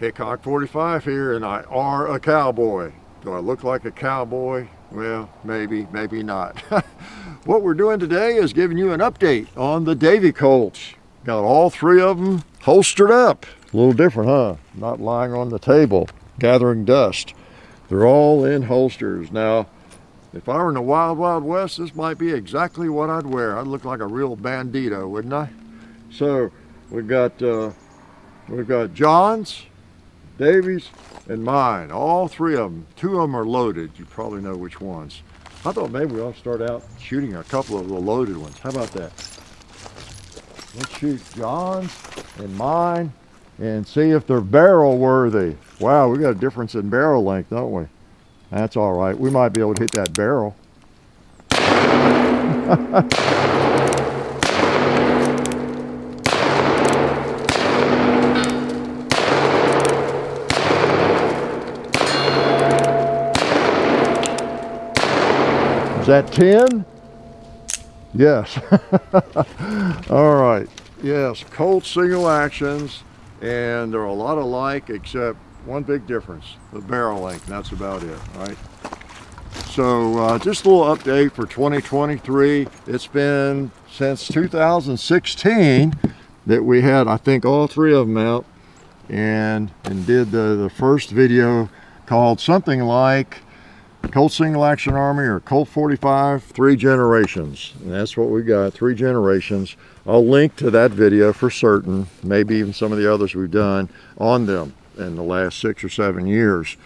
Hickok 45 here, and I are a cowboy. Do I look like a cowboy? Well, maybe, maybe not. What we're doing today is giving you an update on the Davy Colts. Got all three of them holstered up. A little different, huh? Not lying on the table, gathering dust. They're all in holsters. Now, if I were in the wild, wild west, this might be exactly what I'd wear. I'd look like a real bandito, wouldn't I? So, we've got John's, Davy's, and mine. All three of them. Two of them are loaded. You probably know which ones. I thought maybe we ought to start out shooting a couple of the loaded ones. How about that? Let's shoot John's and mine and see if they're barrel worthy. Wow, we got a difference in barrel length, don't we? That's all right. We might be able to hit that barrel. Is that 10? Yes. All right. Yes, Colt Single Actions, and they're a lot alike except one big difference, the barrel length, and that's about it, right? So just a little update for 2023. It's been since 2016 that we had, I think, all three of them out and did the first video called something like Colt Single Action Army or Colt 45 3 generations, and that's what we got, 3 generations. I'll link to that video for certain, maybe even some of the others we've done on them in the last 6 or 7 years.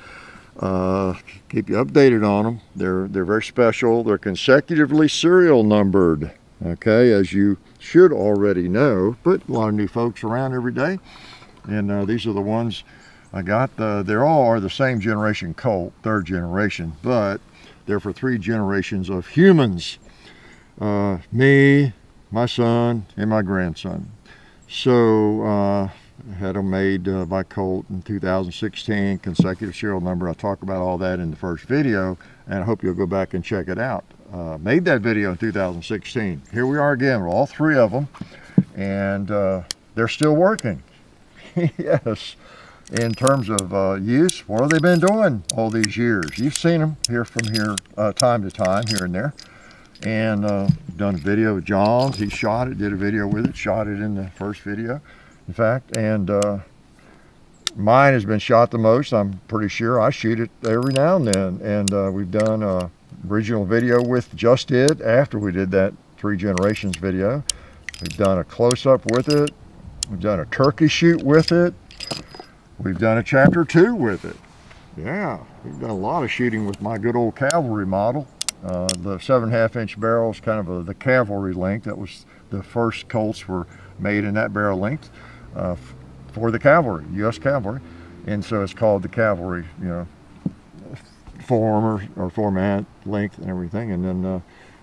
Keep you updated on them. They're very special. They're consecutively serial numbered, okay, as you should already know, but a lot of new folks around every day, and these are the ones I got. They all are the same generation Colt, 3rd generation, but they're for 3 generations of humans. Me, my son, and my grandson. So I had them made by Colt in 2016, consecutive serial number. I talk about all that in the first video, and I hope you'll go back and check it out. Made that video in 2016. Here we are again with all 3 of them, and they're still working. Yes. In terms of use, what have they been doing all these years? You've seen them time to time, here and there. And done a video with John. He shot it, did a video with it, shot it in the first video, in fact. And mine has been shot the most. I'm pretty sure I shoot it every now and then. And we've done a original video with just it after we did that 3 generations video. We've done a close-up with it. We've done a turkey shoot with it. We've done a chapter 2 with it. Yeah, we've done a lot of shooting with my good old cavalry model. The 7.5 inch barrel is kind of the cavalry length. That was the first Colts were made in that barrel length for the cavalry, U.S. cavalry. And so it's called the cavalry, you know, form or format, length and everything. And then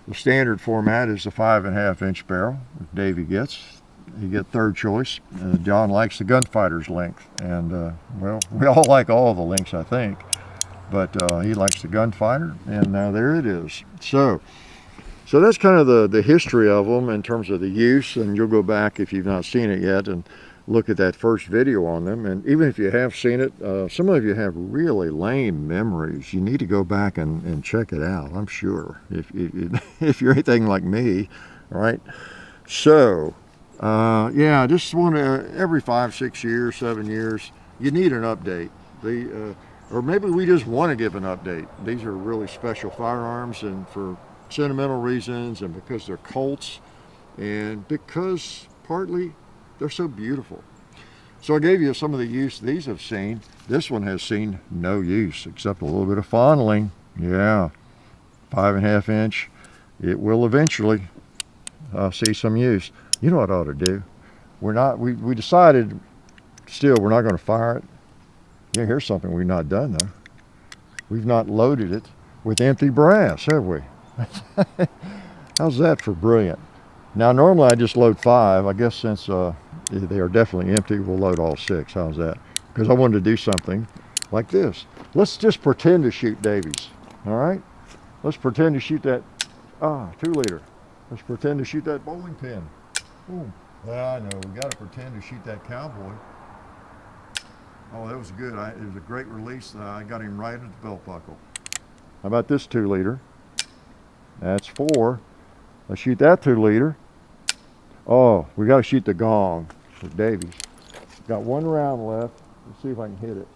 the standard format is the 5.5 inch barrel that Davy gets. You get 3rd choice. John likes the gunfighter's length, and well, we all like all the lengths, I think, but he likes the gunfighter, and there it is. So that's kind of the history of them in terms of the use, and you'll go back if you've not seen it yet and look at that first video on them. And even if you have seen it, some of you have really lame memories. You need to go back and check it out, I'm sure, if you're anything like me, right? So yeah, I just want to, every 5, 6 years, 7 years, you need an update. Or maybe we just want to give an update. These are really special firearms, and for sentimental reasons, and because they're Colts, and because partly they're so beautiful. So I gave you some of the use these have seen. This one has seen no use except a little bit of fondling. Yeah, 5.5 inch. It will eventually see some use. You know what I ought to do? We decided still we're not going to fire it. Yeah, here's something we've not done though. We've not loaded it with empty brass, have we? How's that for brilliant? Now normally I just load 5. I guess since they are definitely empty, we'll load all 6. How's that? Because I wanted to do something like this. Let's just pretend to shoot Davies. All right? Let's pretend to shoot that 2-liter. Let's pretend to shoot that bowling pin. Ooh. Well, I know, we got to pretend to shoot that cowboy. Oh, that was good. It was a great release. I got him right at the belt buckle. How about this 2-liter? That's 4. Let's shoot that 2-liter. Oh, we got to shoot the gong with Davies. Got 1 round left. Let's see if I can hit it.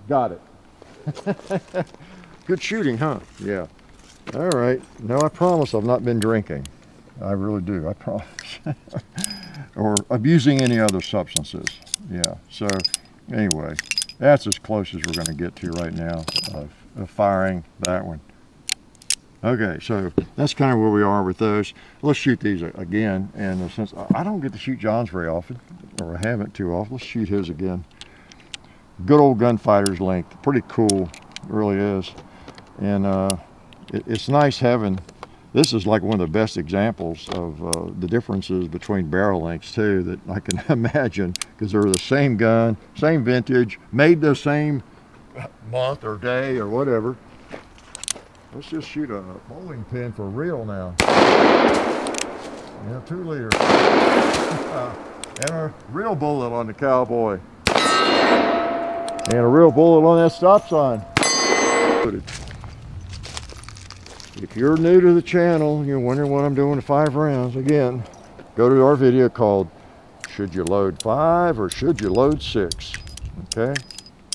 Got it. Good shooting, huh? Yeah. All right. No, I promise I've not been drinking. I really do. I promise. Or abusing any other substances. Yeah. So anyway, that's as close as we're going to get to right now of firing that one. Okay, so that's kind of where we are with those. Let's shoot these again. And since I don't get to shoot John's very often, or I haven't too often, let's shoot his again. Good old gunfighter's length. Pretty cool, it really is. And it's nice having, this is like one of the best examples of the differences between barrel lengths too that I can imagine, because they're the same gun, same vintage, made the same month or day or whatever. Let's just shoot a bowling pin for real now. Yeah, 2-liter. And a real bullet on the cowboy. And a real bullet on that stop sign. If you're new to the channel, you're wondering what I'm doing with 5 rounds, again, go to our video called Should You Load 5 or Should You Load 6? Okay?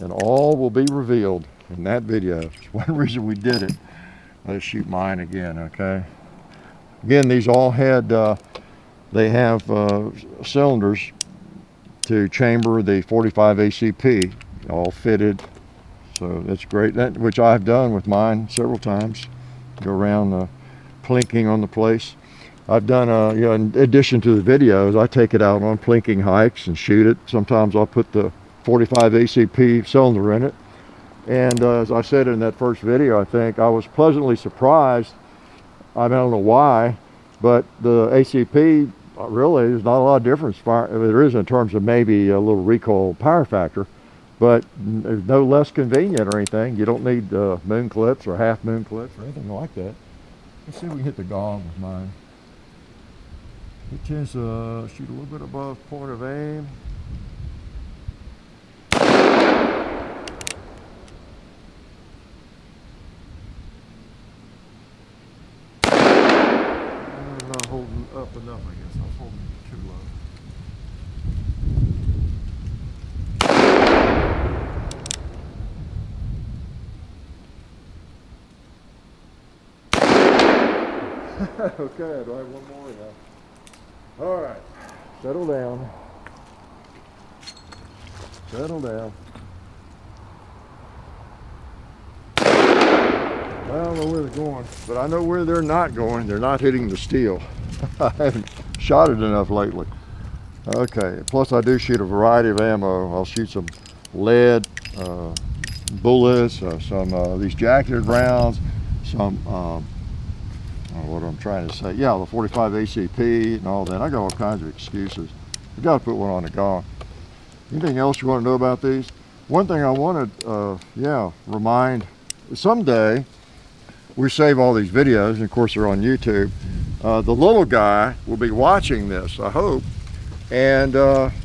And all will be revealed in that video. It's one reason we did it. Let's shoot mine again, okay? Again, these all had, they have cylinders to chamber the 45 ACP, all fitted. So that's great, which I've done with mine several times. Go around plinking on the place. I've done, in addition to the videos, I take it out on plinking hikes and shoot it. Sometimes I'll put the 45 ACP cylinder in it. And as I said in that first video, I think, I was pleasantly surprised. I don't know why, but the ACP, really, there's not a lot of difference. There is in terms of maybe a little recoil power factor, but there's no less convenient or anything. You don't need moon clips or half moon clips or anything like that. Let's see if we can hit the gong with mine. It tends to shoot a little bit above point of aim. Holding up enough, I guess. I was holding too low. Okay, do I have one more? Yeah. All right, settle down. Settle down. I don't know where they're going, but I know where they're not going. They're not hitting the steel. I haven't shot it enough lately. Okay, plus I do shoot a variety of ammo. I'll shoot some lead bullets, some these jacketed rounds, some, what I'm trying to say, yeah, the 45 ACP and all that. I got all kinds of excuses. I got to put one on the gong. Anything else you want to know about these? One thing I wanted, remind, someday, we save all these videos, and of course they're on YouTube. The little guy will be watching this, I hope, and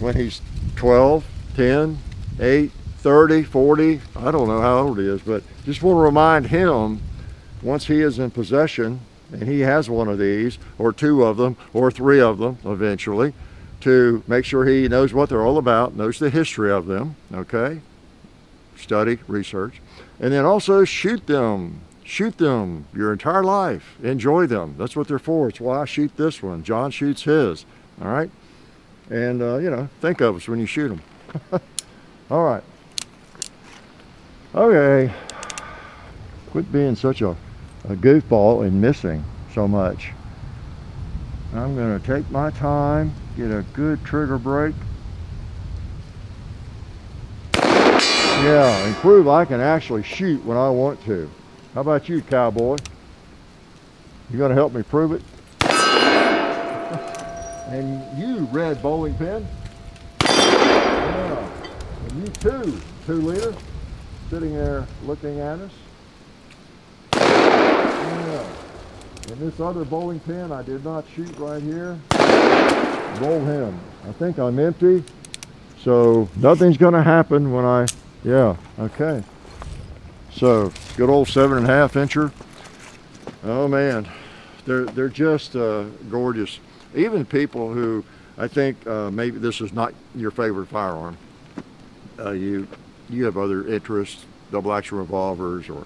when he's 12, 10, 8, 30, 40, I don't know how old he is, but just want to remind him, once he is in possession, and he has one of these, or 2 of them, or 3 of them eventually, to make sure he knows what they're all about, knows the history of them, okay? Study, research, and then also shoot them. Shoot them your entire life. Enjoy them. That's what they're for. It's why I shoot this one. John shoots his. All right? And, think of us when you shoot them. All right. Okay. Quit being such a goofball and missing so much. I'm going to take my time, get a good trigger break. Yeah, and prove I can actually shoot when I want to. How about you, cowboy? You gonna help me prove it? And you, red bowling pin. Yeah. And you too, 2-liter, sitting there looking at us. Yeah. And this other bowling pin I did not shoot right here. Roll him. I think I'm empty. So nothing's going to happen when I, yeah, okay. So good old 7.5 incher. Oh man, they're just gorgeous. Even people who, I think maybe this is not your favorite firearm. You have other interests, double action revolvers or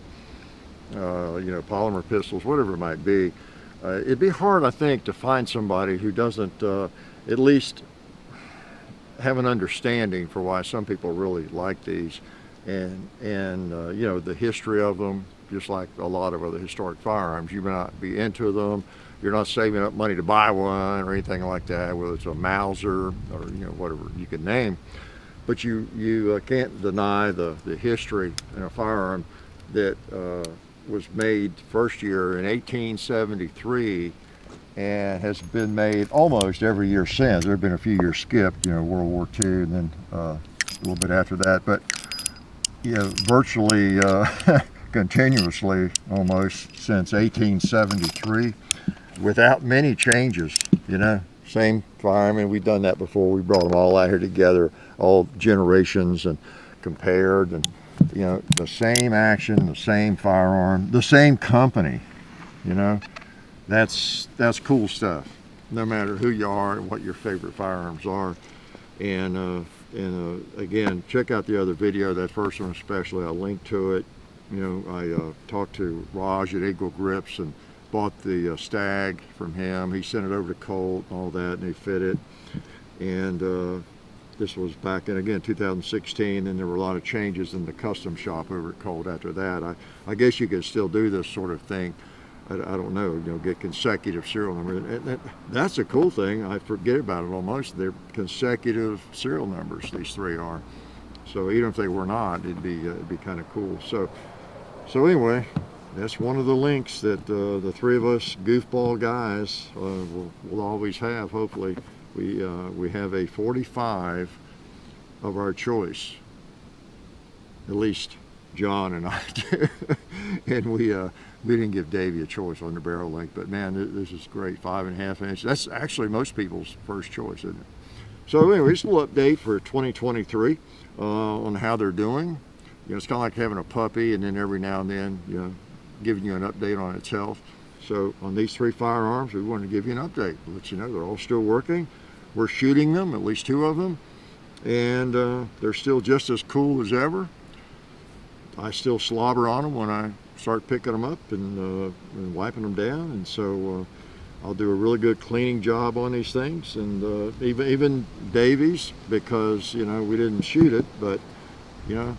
you know, polymer pistols, whatever it might be. It'd be hard, I think, to find somebody who doesn't at least have an understanding for why some people really like these, and you know, the history of them. Just like a lot of other historic firearms, you may not be into them. You're not saving up money to buy one or anything like that, whether it's a Mauser or, you know, whatever you can name. But you can't deny the history in a firearm that was made first year in 1873 and has been made almost every year since. There have been a few years skipped, you know, World War II and then a little bit after that, but you know, virtually continuously almost since 1873 without many changes, you know. Same firearm, and we've done that before. We brought them all out here together, all generations, and compared, and you know, the same action, the same firearm, the same company, you know. That's cool stuff, no matter who you are and what your favorite firearms are. And again, check out the other video, that first one especially. I'll link to it. You know, I talked to Raj at Eagle Grips and bought the Stag from him. He sent it over to Colt and all that, and he fit it. And this was back in, again, 2016, and there were a lot of changes in the custom shop over at Colt after that. I guess you could still do this sort of thing. I don't know, you know, get consecutive serial numbers. And that's a cool thing. I forget about it almost. They're consecutive serial numbers, these three are. So even if they were not, it'd be kind of cool. So anyway, that's one of the links that the three of us goofball guys will always have. Hopefully, we have a 45 of our choice. At least John and I do. And we didn't give Davy a choice on the barrel length, but man, this is great. 5.5 inch. That's actually most people's first choice, isn't it? So anyway, just a little update for 2023 on how they're doing. You know, it's kind of like having a puppy, and then every now and then, you know, giving you an update on its health. So on these three firearms, we wanted to give you an update, let you know they're all still working. We're shooting them, at least 2 of them, and they're still just as cool as ever. I still slobber on them when I start picking them up and wiping them down, and so I'll do a really good cleaning job on these things, and even Davy's, because you know, we didn't shoot it, but you know,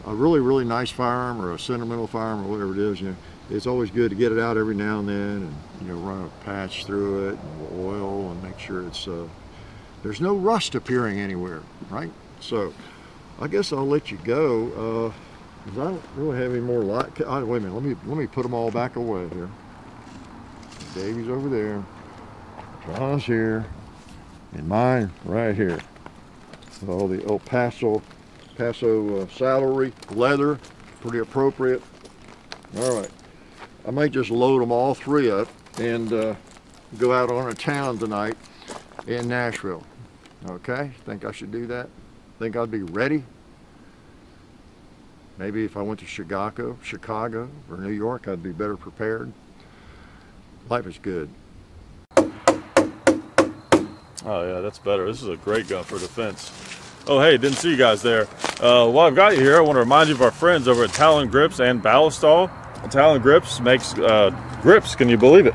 a really nice firearm or a sentimental firearm or whatever it is, you know, it's always good to get it out every now and then and, you know, run a patch through it and oil and make sure it's there's no rust appearing anywhere, right? So I guess I'll let you go. 'Cause I don't really have any more light. Wait a minute, let me put them all back away here. Davy's over there, John's here, and mine right here. All the El Paso saddlery, leather, pretty appropriate. All right, I might just load them all 3 up and go out on a town tonight in Nashville. Okay, think I should do that? Think I'd be ready? Maybe if I went to Chicago or New York, I'd be better prepared. Life is good. Oh yeah, that's better. This is a great gun for defense. Oh hey, didn't see you guys there. While I've got you here, I want to remind you of our friends over at Talon Grips and Ballistol. Talon Grips makes grips, can you believe it,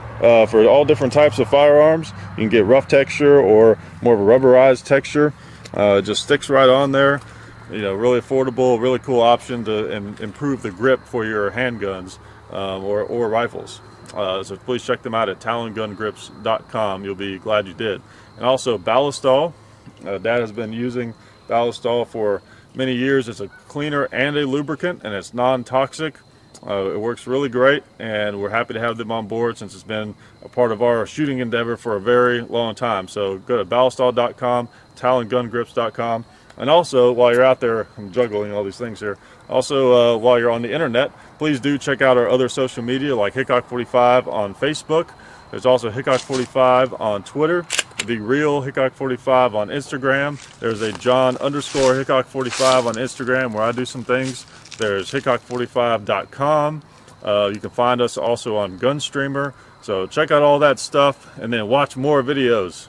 for all different types of firearms. You can get rough texture or more of a rubberized texture. It just sticks right on there. You know, really affordable, really cool option to improve the grip for your handguns or rifles. So please check them out at talongungrips.com. You'll be glad you did. And also Ballistol. Dad has been using Ballistol for many years. It's a cleaner and a lubricant, and it's non-toxic. It works really great, and we're happy to have them on board since it's been a part of our shooting endeavor for a very long time. So go to ballistol.com, talongungrips.com. And also, while you're out there, I'm juggling all these things here. Also, while you're on the internet, please do check out our other social media like Hickok45 on Facebook. There's also Hickok45 on Twitter, The Real Hickok45 on Instagram. There's a John_Hickok45 on Instagram where I do some things. There's Hickok45.com. You can find us also on Gunstreamer. So check out all that stuff and then watch more videos.